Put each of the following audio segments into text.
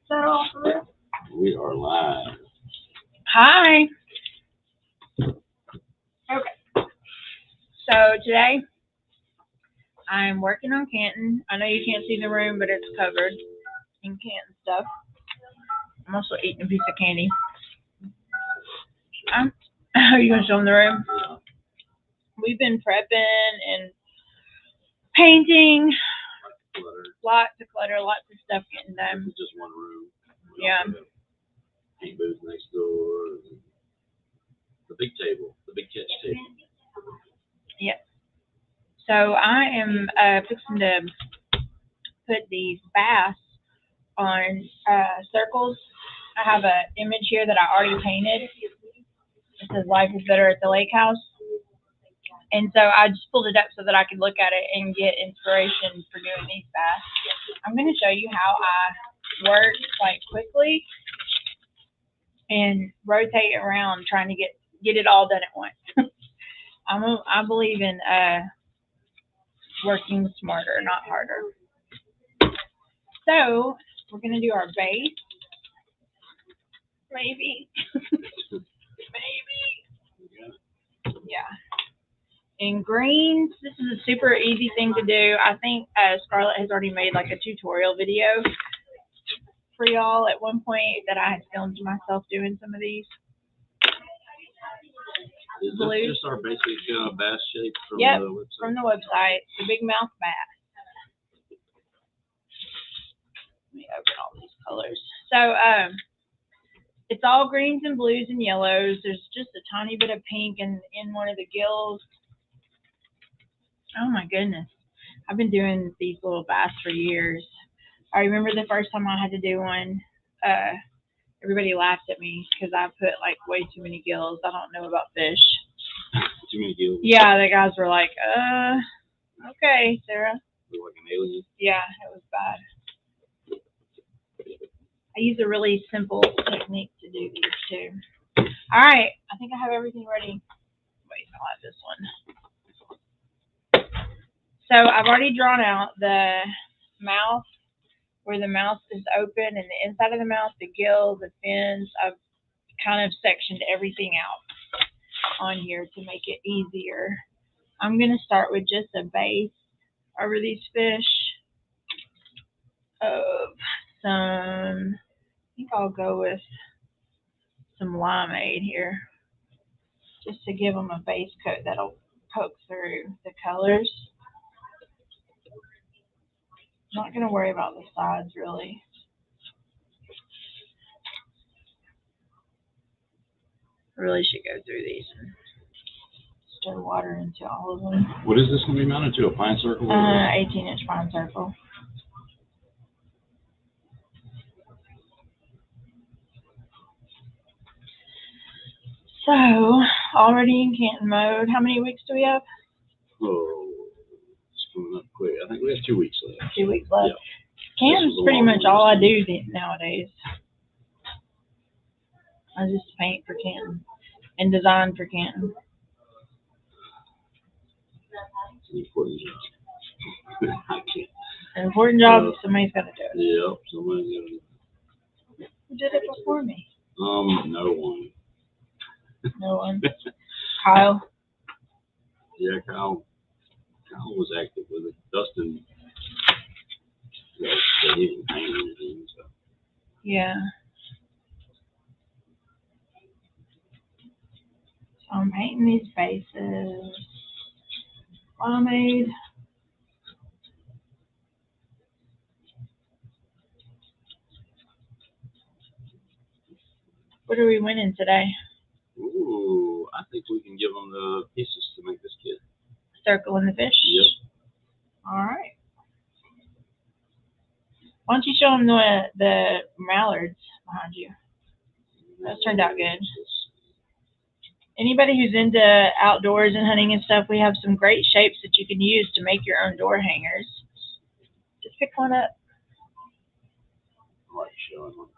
that off of it? We are live. Hi. Okay. So today I'm working on Canton. I know you can't see the room, but it's covered in Canton stuff. I'm also eating a piece of candy. Are you gonna show them the room? We've been prepping and painting. Lots of clutter, lots of stuff getting done. Just one room. Yeah. Paint booth next door. The big table, the big catch table. Yeah. So I am fixing to put these bass on circles. I have an image here that I already painted. It says "Life is better at the lake house," and so I just pulled it up so that I could look at it and get inspiration for doing these bass. I'm going to show you how I work like quickly and rotate around trying to get it all done at once. I believe in working smarter, not harder. So we're gonna do our base, maybe, yeah. In greens, this is a super easy thing to do. I think Scarlett has already made like a tutorial video for y'all at one point that I had filmed myself doing some of these. Is this just our basic bass shape from Yep, the website? from the website, the big mouth bass. Let me open all these colors. So it's all greens and blues and yellows. There's just a tiny bit of pink in one of the gills. Oh my goodness. I've been doing these little bass for years. I remember the first time I had to do one, everybody laughed at me because I put like way too many gills. I don't know about fish. Too many gills? Yeah, the guys were like, okay, Sarah. Like an alien? Yeah, it was bad. I use a really simple technique to do these too. All right, I think I have everything ready. Wait, I'll add this one. So I've already drawn out the mouth, where the mouth is open, and the inside of the mouth, the gill, the fins. I've kind of sectioned everything out on here to make it easier. I'm going to start with just a base over these fish of some, I think I'll go with some limeade here, just to give them a base coat that'll poke through the colors. I'm not going to worry about the sides really. I really should go through these and stir water into all of them. What is this going to be mounted to? A pine circle? 18-inch pine circle. So, already in Canton mode. How many weeks do we have? Oh, it's coming up quick. I think we have 2 weeks left. 2 weeks left. Yeah. Canton's pretty much all I do nowadays. I just paint for Canton and design for Canton. It's an important job. I can't. An important job, somebody's got to do it. Yep, somebody's got to do it. Who did it before me? No one. No one. Kyle? Yeah, Kyle was active with it. Dustin, he didn't paint anything, so. Yeah. So I'm painting these bases. Limeade. What are we winning today? Ooh, I think we can give them the pieces to make this kit. Circle in the fish? Yep. All right. Why don't you show them the mallards behind you? Those turned out good. Anybody who's into outdoors and hunting and stuff, we have some great shapes that you can use to make your own door hangers. Just pick one up. I like showing them.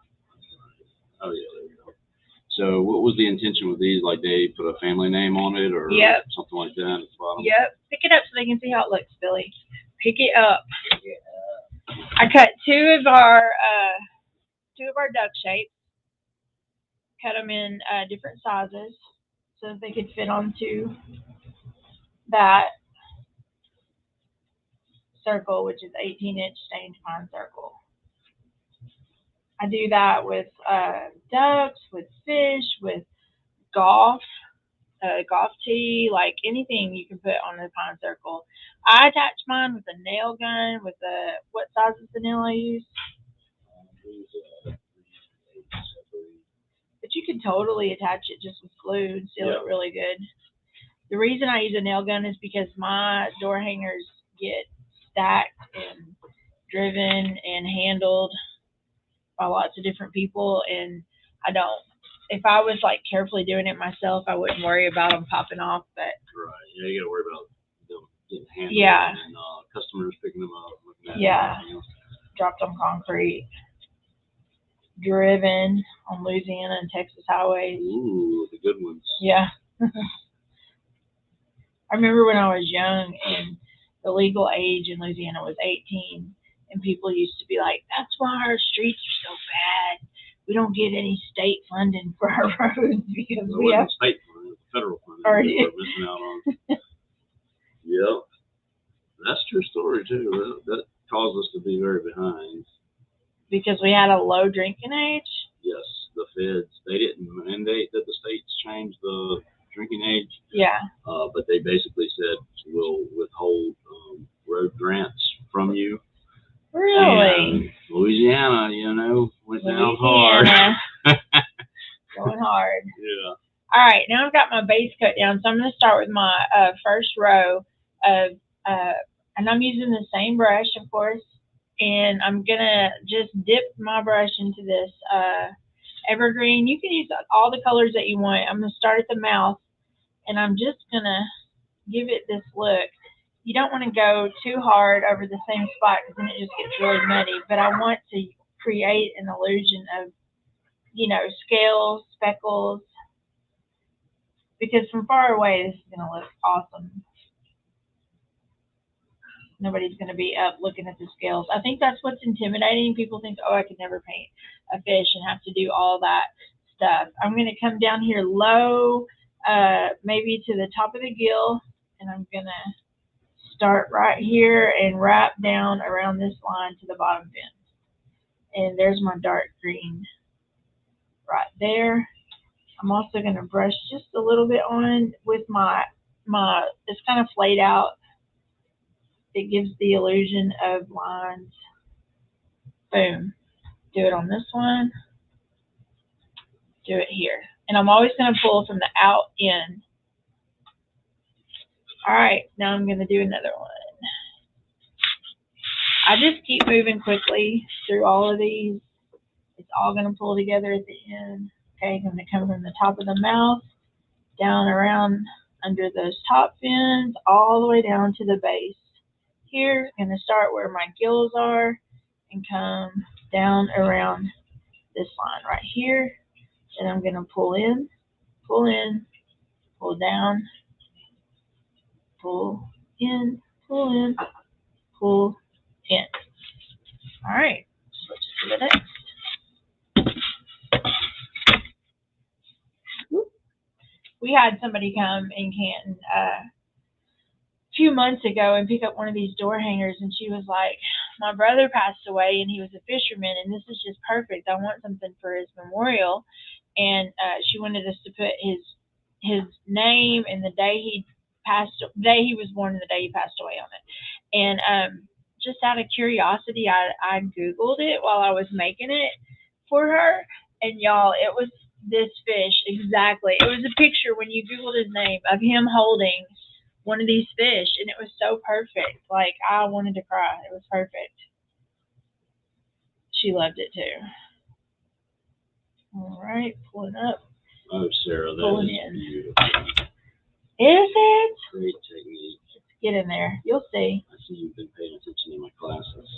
Oh, yeah, there you go. So what was the intention with these? Like they put a family name on it or something like that at the bottom? Yep. Pick it up so they can see how it looks, Billy. Pick it up. I cut two of our two of our duck shapes, cut them in different sizes so that they could fit onto that circle, which is 18-inch stained pine circle. I do that with ducks, with fish, with golf tee, like anything you can put on the pine circle. I attach mine with a nail gun. What size is the nail I use? But you can totally attach it just with glue and seal it really good. The reason I use a nail gun is because my door hangers get stacked and driven and handled by lots of different people, and I don't. If I was like carefully doing it myself, I wouldn't worry about them popping off. But right, yeah, you got to worry about them getting handled. Yeah. And customers picking them up. Yeah. Dropped on concrete, driven on Louisiana and Texas highways. Ooh, the good ones. Yeah. I remember when I was young and the legal age in Louisiana was 18, and people used to be like, "That's why our streets are so bad. We don't get any state funding for our roads because we have state funding, federal funding. We're missing out on." Yep, that's a true story too. That caused us to be very behind. Because we had a low drinking age. Yes, the feds, they didn't mandate that the states change the drinking age. Yeah. But they basically said we'll withhold road grants from you. Really? And Louisiana, went down hard. Going hard. Yeah. All right, now I've got my base cut down, so I'm going to start with my first row of, and I'm using the same brush, of course, and I'm going to just dip my brush into this evergreen. You can use all the colors that you want. I'm going to start at the mouth, and I'm just going to give it this look. You don't want to go too hard over the same spot because then it just gets really muddy, but I want to create an illusion of, scales, speckles, because from far away this is going to look awesome. Nobody's going to be up looking at the scales. I think that's what's intimidating. People think, oh, I could never paint a fish and have to do all that stuff. I'm going to come down here low, maybe to the top of the gill, and I'm going to start right here and wrap down around this line to the bottom fin. And there's my dark green right there. I'm also going to brush just a little bit on with my it's kind of flayed out. It gives the illusion of lines. Boom. Do it on this one. Do it here. And I'm always going to pull from the out end. All right, now I'm going to do another one. I just keep moving quickly through all of these. It's all going to pull together at the end. Okay, I'm going to come from the top of the mouth, down around under those top fins, all the way down to the base. Here, I'm going to start where my gills are and come down around this line right here. And I'm going to pull in, pull down, pull in, pull in. All right, switch to the next. We had somebody come in Canton a few months ago and pick up one of these door hangers, and she was like, my brother passed away and he was a fisherman, and this is just perfect. I want something for his memorial. And she wanted us to put his name and the day he was born and the day he passed away on it. And just out of curiosity, I Googled it while I was making it for her, and y'all, it was this fish exactly. It was a picture when you Googled his name of him holding one of these fish, and it was so perfect. Like, I wanted to cry. It was perfect. She loved it too. All right, pulling up. Oh, Sarah, that is beautiful. Is it? Great technique. Get in there. You'll see. I see you've been paying attention in my classes.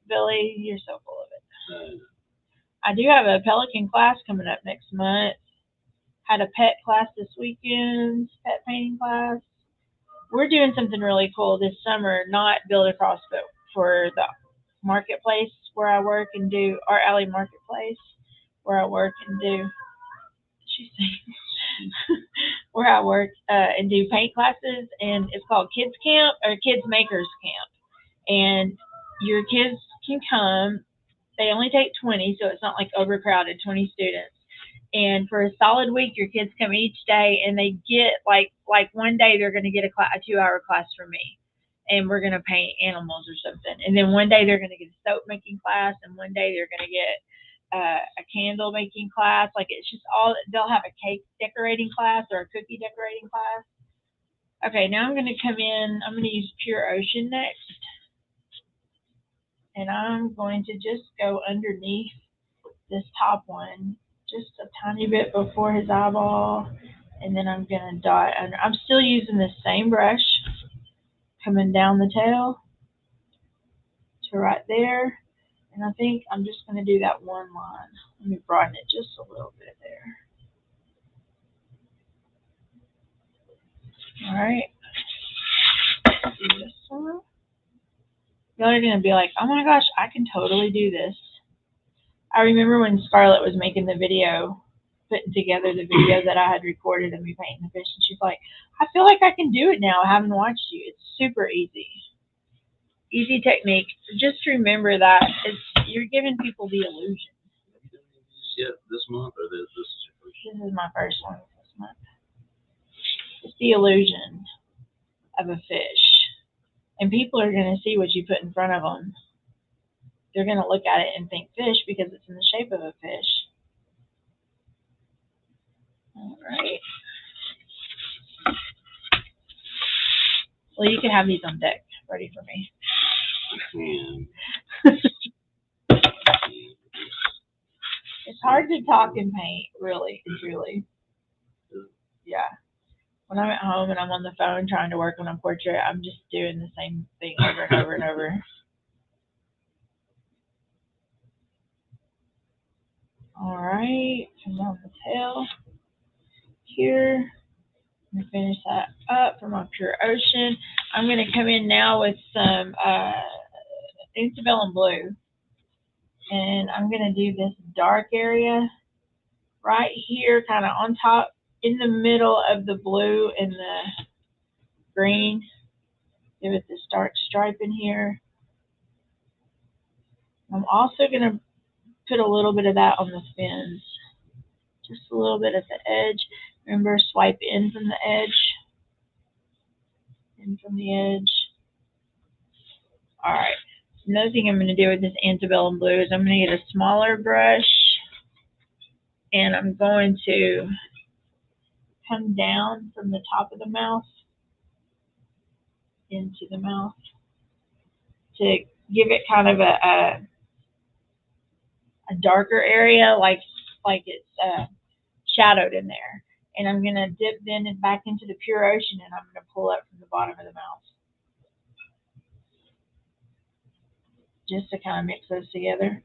Billy, you're so full of it. I do have a pelican class coming up next month. Had a pet class this weekend, pet painting class. We're doing something really cool this summer, not build a cross, but for marketplace where I work and do Art Alley Marketplace where I work and do. She's saying where I work and do paint classes, and it's called Kids Camp or Kids Makers Camp, and your kids can come. They only take 20, so it's not like overcrowded, 20 students. And for a solid week, your kids come each day, and they get like one day they're going to get a 2-hour class from me, and we're going to paint animals or something. And then one day they're going to get a soap making class, and one day they're going to get a candle making class. Like it's just all, they'll have a cake decorating class or a cookie decorating class. Okay, now I'm going to come in. I'm going to use Pure Ocean next, and I'm going to just go underneath this top one just a tiny bit before his eyeball, and then I'm going to dot under. I'm still using the same brush coming down the tail to right there, and I think I'm just going to do that one line. Let me broaden it just a little bit there. All right. Do this one. Y'all are going to be like, oh my gosh, I can totally do this. I remember when Scarlett was making the video, putting together the video that I had recorded of me painting the fish, and she's like, I feel like I can do it now. I haven't watched you. It's super easy. Easy technique. Just remember that you're giving people the illusion. Have you done any of these yet this month, or this is your first? This is my first one this month. It's the illusion of a fish. And people are going to see what you put in front of them. They're going to look at it and think fish because it's in the shape of a fish. All right. Well, you can have these on deck ready for me. It's hard to talk and paint, really and truly. Yeah. When I'm at home and I'm on the phone trying to work on a portrait, I'm just doing the same thing over and over and over. All right, come down the tail here. I'm gonna finish that up from my Pure Ocean. I'm gonna come in now with some Antebellum Blue, and I'm gonna do this dark area right here, kind of on top, in the middle of the blue and the green. Give it this dark stripe in here. I'm also gonna put a little bit of that on the fins, just a little bit at the edge. Remember, swipe in from the edge, in from the edge. All right. Another thing I'm going to do with this Antebellum Blue is I'm going to get a smaller brush, and I'm going to come down from the top of the mouth into the mouth to give it kind of a darker area, like it's shadowed in there. And I'm going to dip then back into the Pure Ocean, and I'm going to pull up from the bottom of the mouth, just to kind of mix those together.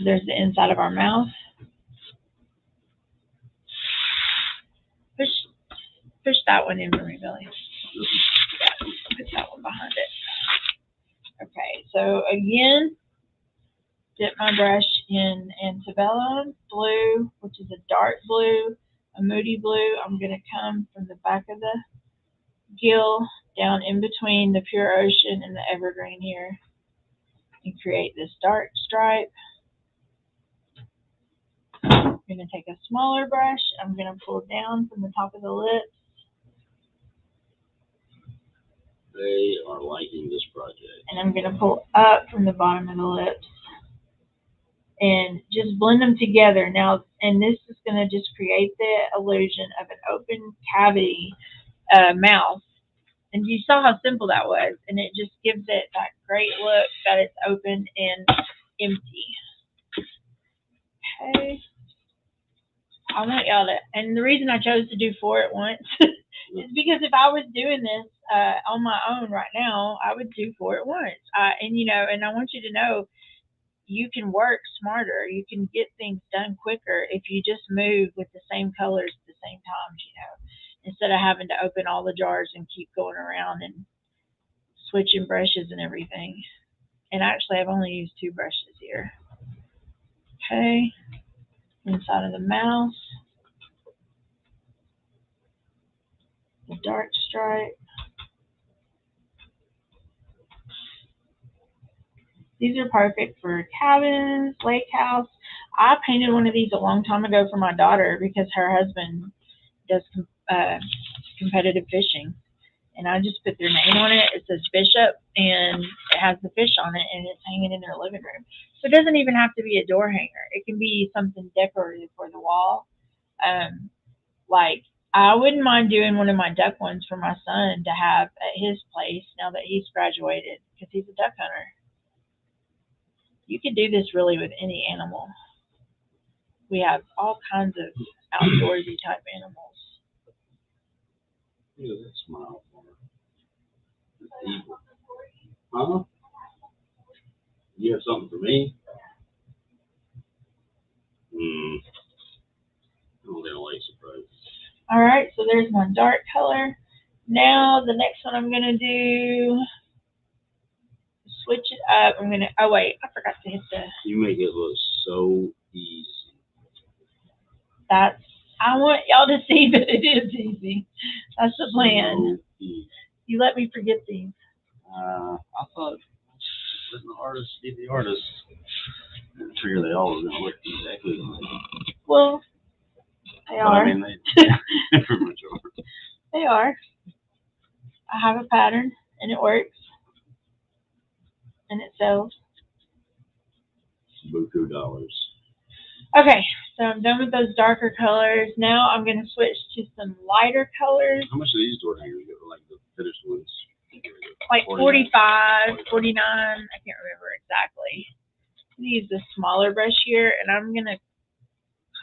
There's the inside of our mouth. Push that one in for me, Billy. Yeah, put that one behind it. Okay, so again, dip my brush in Antebellum Blue, which is a dark blue, a moody blue. I'm going to come from the back of the gill down in between the Pure Ocean and the Evergreen here and create this dark stripe. I'm going to take a smaller brush. I'm going to pull down from the top of the lips. They are liking this project. And I'm going to pull up from the bottom of the lips and just blend them together. Now, and this is going to just create the illusion of an open cavity mouth. And you saw how simple that was. And it just gives it that great look that it's open and empty. Okay. I want y'all to, and the reason I chose to do 4 at once is because if I was doing this on my own right now, I would do 4 at once. And I want you to know you can work smarter. You can get things done quicker if you just move with the same colors at the same time, instead of having to open all the jars and keep going around and switching brushes and everything. And actually, I've only used 2 brushes here. Okay, inside of the mouse, the dark stripe. These are perfect for cabins, lake house. I painted one of these a long time ago for my daughter because her husband does competitive fishing. And I just put their name on it. It says Bishop, and it has the fish on it, and it's hanging in their living room. So it doesn't even have to be a door hanger. It can be something decorative for the wall. Like, I wouldn't mind doing one of my duck ones for my son to have at his place now that he's graduated, because he's a duck hunter. You could do this really with any animal. We have all kinds of outdoorsy type animals. Look at that smile for her. Evil. Huh? You have something for me? Oh, they don't like surprises. All right, so there's one dark color. Now the next one I'm gonna do, switch it up. Oh wait, I forgot to hit the. You make it look so easy. I want y'all to see that it is easy. That's the plan. So easy. You let me forget these. I thought letting the artist be the artist. I figured they all were going to look exactly the same. Well, they are. I mean, they pretty much are. They are. I have a pattern, and it works. And it sells. Buku dollars. Okay, so I'm done with those darker colors. Now I'm going to switch to some lighter colors. How much do these door hangers go, like the finished ones? Like 45, 49, I can't remember exactly. I'm going to use the smaller brush here, and I'm going to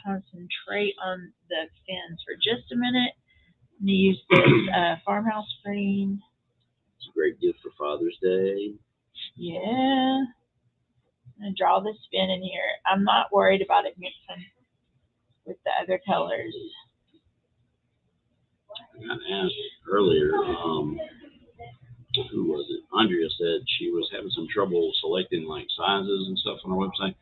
concentrate on the fins for just a minute. I'm going to use this farmhouse green. It's a great gift for Father's Day. Yeah. I'm going to draw this fin in here. I'm not worried about it mixing with the other colors. I got asked earlier, who was it? Andrea said she was having some trouble selecting like sizes and stuff on her website.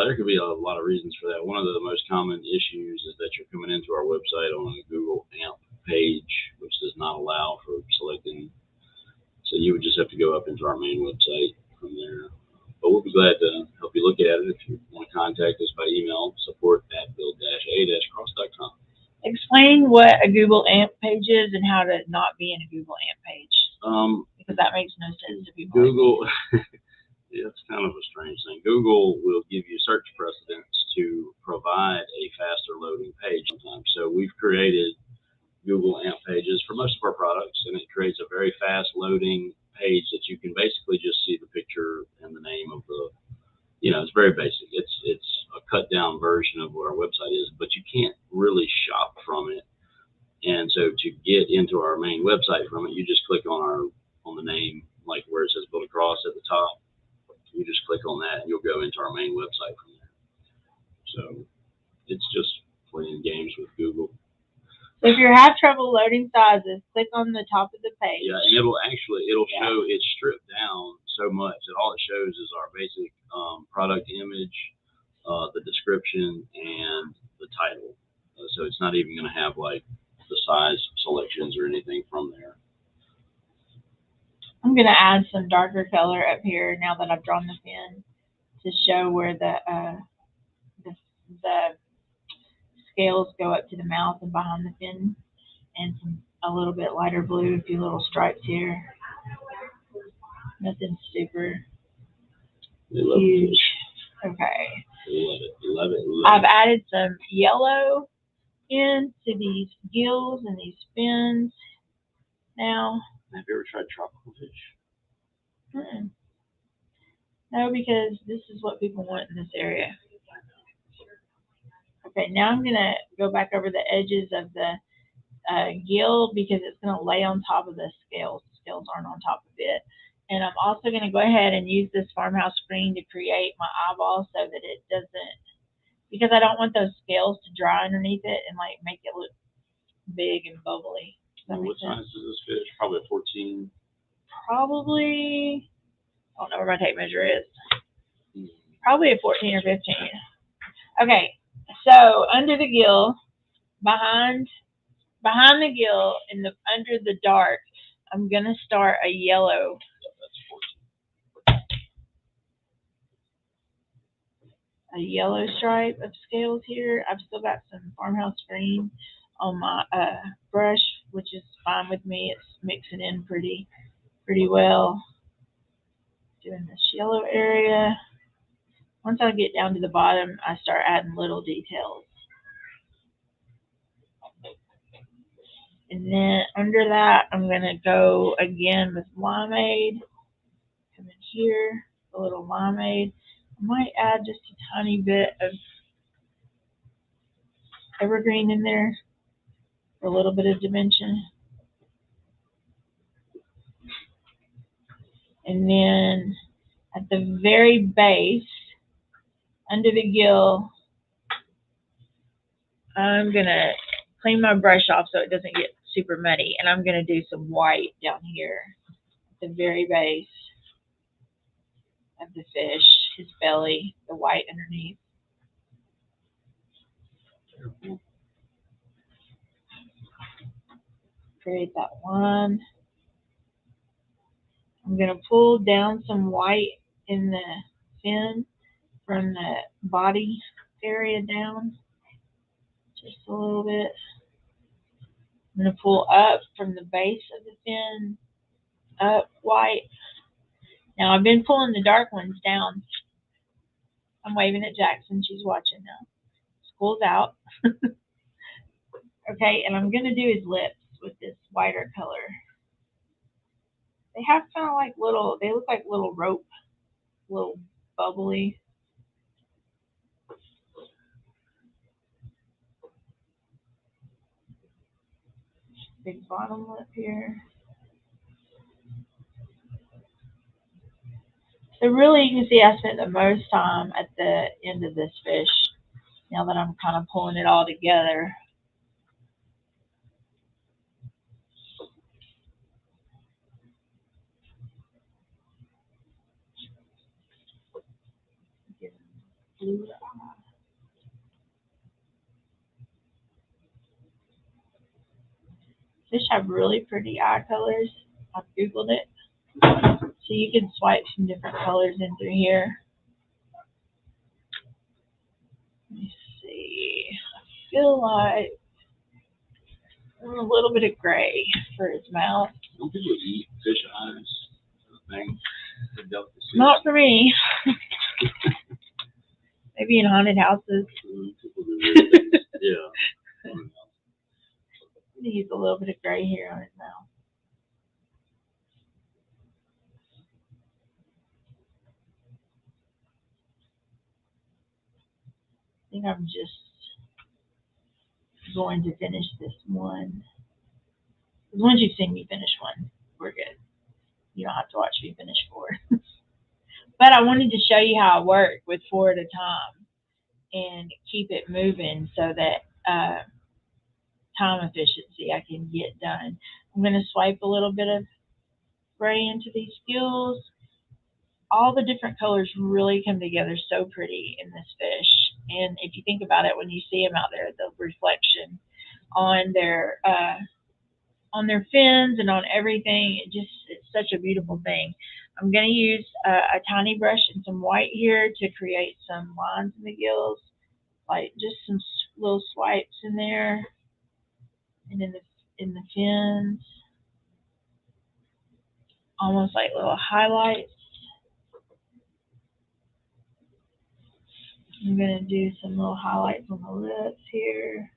There could be a lot of reasons for that. One of the most common issues is that you're coming into our website on a Google AMP page, which does not allow for selecting. So you would just have to go up into our main website from there. But we'll be glad to help you look at it. If you want to contact us by email, support@build-a-cross.com. Explain what a Google AMP page is and how to not be in a Google AMP page. Because that makes no sense to people. Google, yeah, it's kind of a strange thing. Google will give you search precedence to provide a faster loading page sometimes. So we've created Google AMP pages for most of our products, and it creates a very fast loading page that you can basically just see the picture and the name of the, it's very basic. It's a cut down version of what our website is, but you can't really shop from it. And so to get into our main website from it, you just click on the name, like where it says Build a Cross at the top. You just click on that and you'll go into our main website from there. So it's just playing games with Google. So if you have trouble loading sizes, click on the top of the page. Yeah, and it'll show, it's stripped down so much that all it shows is our basic product image, the description, and the title. So it's not even going to have like the size selections or anything from there. I'm going to add some darker color up here now that I've drawn the fin to show where the scales go up to the mouth and behind the fin, and a little bit lighter blue, a few little stripes here. Nothing super huge. Okay. Love it. I've added some yellow into these gills and these fins now. Have you ever tried tropical fish? No, because this is what people want in this area. Okay, now I'm going to go back over the edges of the gill because it's going to lay on top of the scales. The scales aren't on top of it. And I'm also going to go ahead and use this farmhouse green to create my eyeball so that it doesn't, because I don't want those scales to dry underneath it and like make it look big and bubbly. What size is this fish? Probably a 14. probably, I don't know where my tape measure is. Probably a 14 or 15. Okay, so under the gill, behind the gill, under the dark, I'm gonna start a yellow. A yellow stripe of scales here. I've still got some farmhouse green on my brush, which is fine with me. It's mixing in pretty well. Doing this yellow area. Once I get down to the bottom, I start adding little details. And then under that, I'm going to go again with limeade. Come in here, a little limeade. I might add just a tiny bit of evergreen in there for a little bit of dimension. And then at the very base, under the gill, I'm going to clean my brush off so it doesn't get super muddy. And I'm going to do some white down here at the very base of the fish, his belly, the white underneath. Create that one. I'm going to pull down some white in the fin from the body area down, just a little bit. I'm going to pull up from the base of the fin, up white. Now I've been pulling the dark ones down. I'm waving at Jackson. She's watching now. School's out. Okay, and I'm going to do his lips with this whiter color. They have kind of like little, they look like little rope, little bubbly. Big bottom lip here. So really you can see I spent the most time at the end of this fish, now that I'm kind of pulling it all together. Blue eye. Fish have really pretty eye colors. I've Googled it. So you can swipe some different colors in through here. Let me see. I feel like a little bit of gray for his mouth. Don't people eat fish eyes? Thing? Not for me. Maybe in haunted houses. People do weird things. Yeah. I'm gonna use a little bit of gray here on his mouth. I think I'm just going to finish this one. Because once you've seen me finish one, we're good. You don't have to watch me finish 4. But I wanted to show you how I work with 4 at a time and keep it moving so that time efficiency I can get done. I'm going to swipe a little bit of gray into these gills. All the different colors really come together so pretty in this fish. And if you think about it, when you see them out there, the reflection on their fins and on everything, it's such a beautiful thing. I'm going to use a tiny brush and some white here to create some lines in the gills, like just some little swipes in there and in the fins, almost like little highlights. I'm going to do some little highlights on the lips here.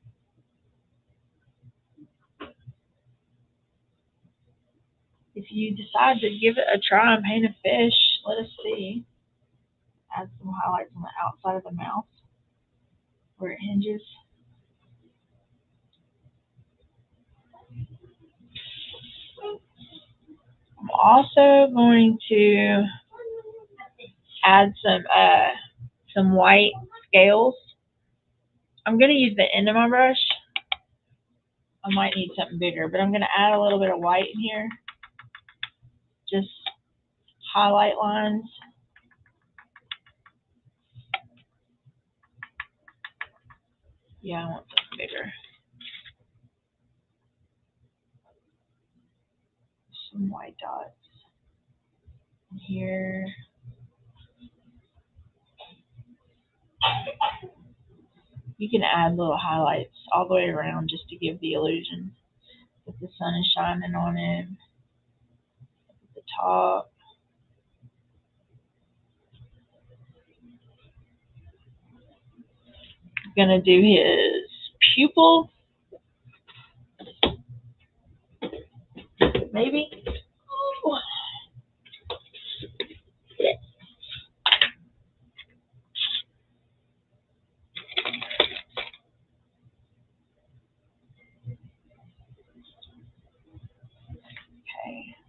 If you decide to give it a try and paint a fish, let us see. Add some highlights on the outside of the mouth where it hinges. I'm also going to add some white scales. I'm going to use the end of my brush. I might need something bigger, but I'm going to add a little bit of white in here just highlight lines. Yeah, I want something bigger. Some white dots here. You can add little highlights all the way around just to give the illusion that the sun is shining on him. At the top. I'm gonna do his pupil. Maybe. Ooh. Okay,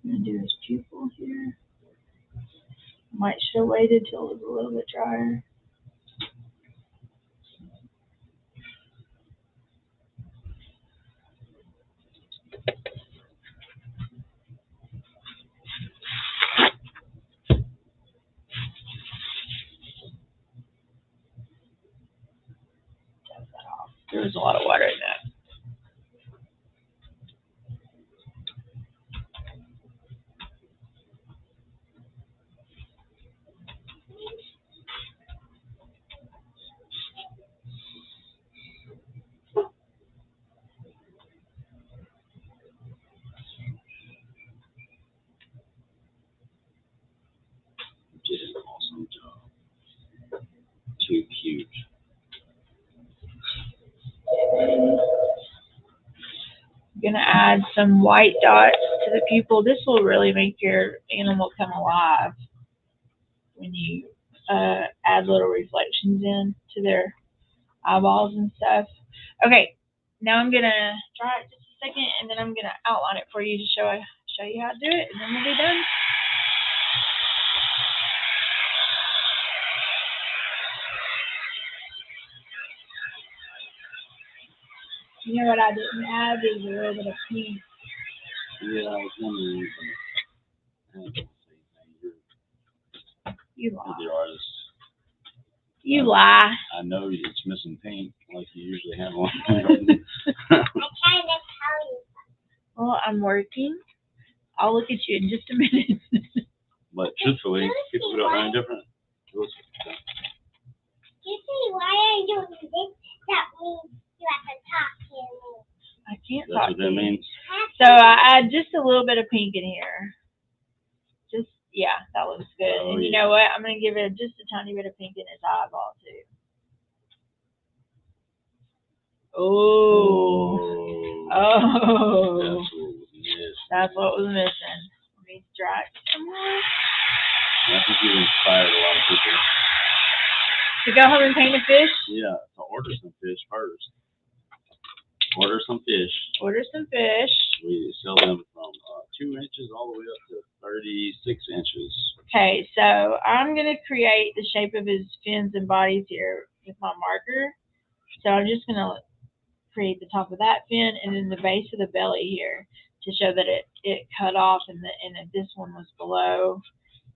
I'm gonna do his pupil here. Might should have waited till it was a little bit drier. There was a lot of water in that. Did an awesome job. Too cute. I'm gonna add some white dots to the pupil. This will really make your animal come alive when you add little reflections in to their eyeballs and stuff. Okay, now I'm gonna try it just a second, and then I'm gonna outline it for you to show you how to do it, and then we'll be done. You know what I didn't add is a little bit of pink. Yeah, I was wondering. You lie. The artist. You lie. I know it's missing pink, like you usually have one. I kind of tell you. Well, I'm working. I'll look at you in just a minute. But truthfully, people who don't know any different. You see why I doing this? That means you have to talk to me. I can't That's talk what to that you. means. So I add just a little bit of pink in here. Just, yeah, that looks good. Oh, and you know what? I'm going to give it just a tiny bit of pink in his eyeball, too. Oh. Oh. That's what was missing. That's what was missing. Let me try it some more. I think you inspired a lot of people. To go home and paint a fish? Yeah, to order some fish first. Order some fish. Order some fish. We sell them from 2 inches all the way up to 36 inches. Okay, so I'm going to create the shape of his fins and bodies here with my marker. So I'm just going to create the top of that fin and then the base of the belly here to show that it cut off and that this one was below.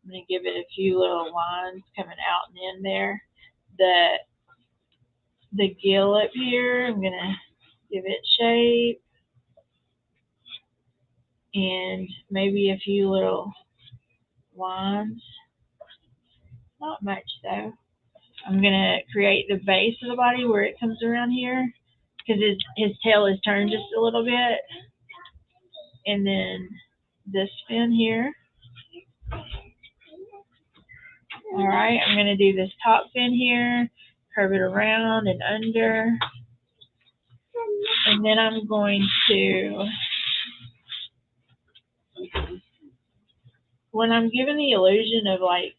I'm going to give it a few little lines coming out and in there. The gill up here, I'm going to give it shape and maybe a few little lines. Not much though. I'm going to create the base of the body where it comes around here because his tail is turned just a little bit. And then this fin here. All right, I'm going to do this top fin here, curve it around and under. And then I'm going to, when I'm given the illusion of like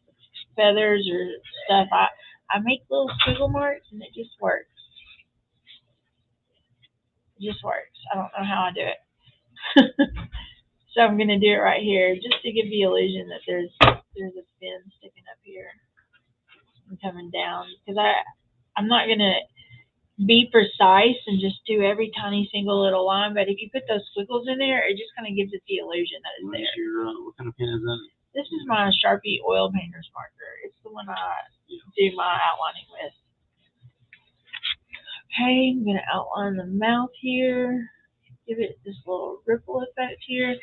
feathers or stuff, I make little squiggle marks and it just works. It just works. I don't know how I do it. So I'm going to do it right here just to give the illusion that there's a fin sticking up here and coming down. Because I'm not going to be precise and just do every tiny single little line. But if you put those squiggles in there, it just kind of gives it the illusion that it's there. What kind of pen is that? This is my Sharpie oil painter's marker. It's the one I do my outlining with. Okay, I'm going to outline the mouth here. Give it this little ripple effect here.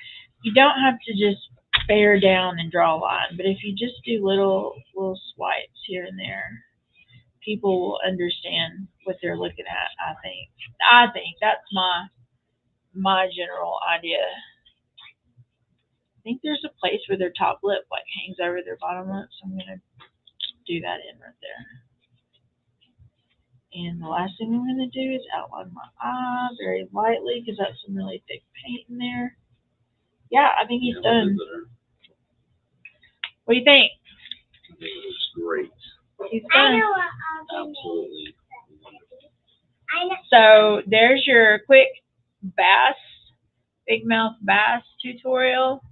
You don't have to just bear down and draw a line, but if you just do little swipes here and there, people will understand what they're looking at. I think that's my general idea. I think there's a place where their top lip like hangs over their bottom lip, so I'm gonna do that in right there. And the last thing I'm gonna do is outline my eye very lightly because that's some really thick paint in there. Yeah, I think he's done. What do you think? I think it looks great. He's I done. know what I'll do. Absolutely. I know. So there's your quick bass, big mouth bass tutorial.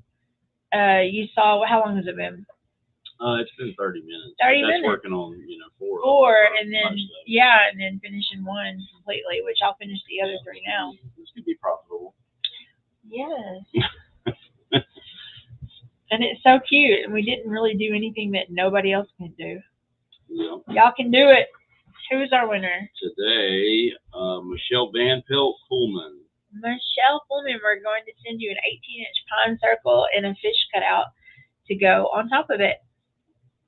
You saw, how long has it been? It's been 30 minutes. 30 That's minutes. working on, four. Four, and then, and then finishing one completely, which I'll finish the other three now. This could be profitable. Yes. And it's so cute, and we didn't really do anything that nobody else can do. Yeah. Y'all can do it. Who's our winner? Today, Michelle Van Pelt Pullman. Michelle Pullman, we're going to send you an 18-inch pine circle and a fish cutout to go on top of it.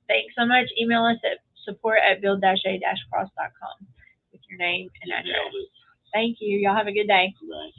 Thanks so much. Email us at support@build-a-cross.com with your name and address. Thank you. Y'all have a good day. Bye.